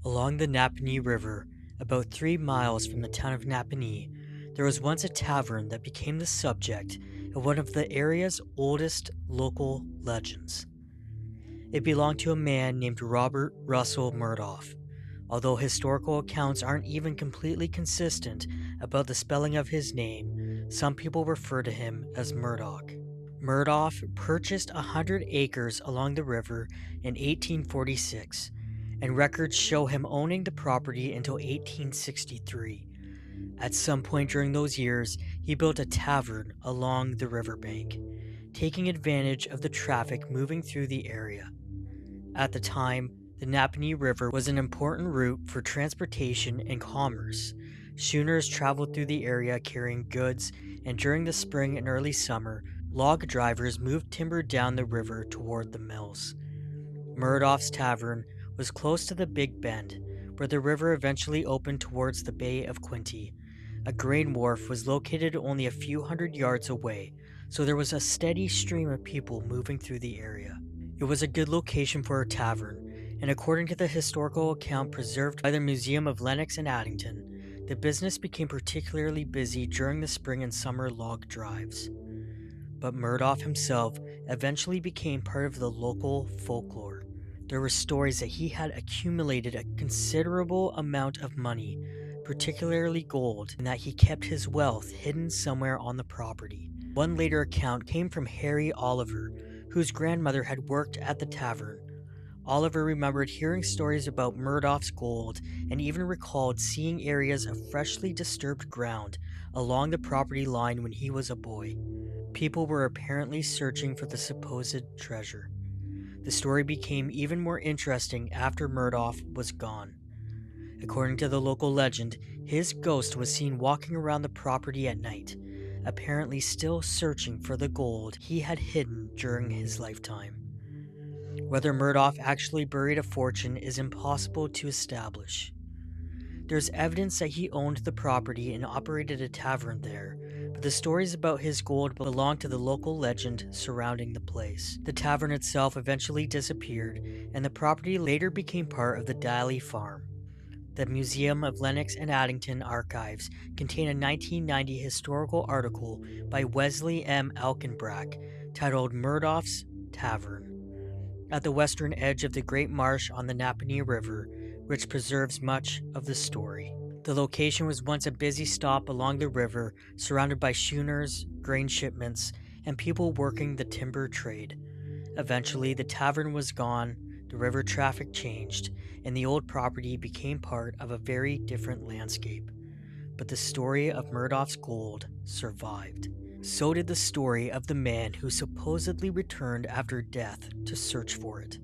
Along the Napanee River, about 3 miles from the town of Napanee, there was once a tavern that became the subject of one of the area's oldest local legends. It belonged to a man named Robert Russell Murdoff, although historical accounts aren't even completely consistent about the spelling of his name. Some people refer to him as Murdoch. Murdoff purchased 100 acres along the river in 1846, and records show him owning the property until 1863. At some point during those years, he built a tavern along the riverbank, taking advantage of the traffic moving through the area. At the time, the Napanee River was an important route for transportation and commerce. Schooners traveled through the area carrying goods, and during the spring and early summer, log drivers moved timber down the river toward the mills. Murdoff's Tavern was close to the Big Bend, where the river eventually opened towards the Bay of Quinte. A grain wharf was located only a few hundred yards away, so there was a steady stream of people moving through the area. It was a good location for a tavern, and according to the historical account preserved by the Museum of Lenox and Addington, the business became particularly busy during the spring and summer log drives. But Murdoff himself eventually became part of the local folklore. There were stories that he had accumulated a considerable amount of money, particularly gold, and that he kept his wealth hidden somewhere on the property. One later account came from Harry Oliver, whose grandmother had worked at the tavern. Oliver remembered hearing stories about Murdoff's gold and even recalled seeing areas of freshly disturbed ground along the property line when he was a boy. People were apparently searching for the supposed treasure. The story became even more interesting after Murdoff was gone. According to the local legend, his ghost was seen walking around the property at night, apparently still searching for the gold he had hidden during his lifetime. Whether Murdoff actually buried a fortune is impossible to establish. There's evidence that he owned the property and operated a tavern there, but the stories about his gold belong to the local legend surrounding the place. The tavern itself eventually disappeared, and the property later became part of the Daly Farm. The Museum of Lenox and Addington archives contain a 1990 historical article by Wesley M. Alkenbrack titled Murdoff's Tavern, at the western edge of the Great Marsh on the Napanee River, which preserves much of the story. The location was once a busy stop along the river, surrounded by schooners, grain shipments, and people working the timber trade. Eventually, the tavern was gone, the river traffic changed, and the old property became part of a very different landscape. But the story of Murdoff's gold survived. So did the story of the man who supposedly returned after death to search for it.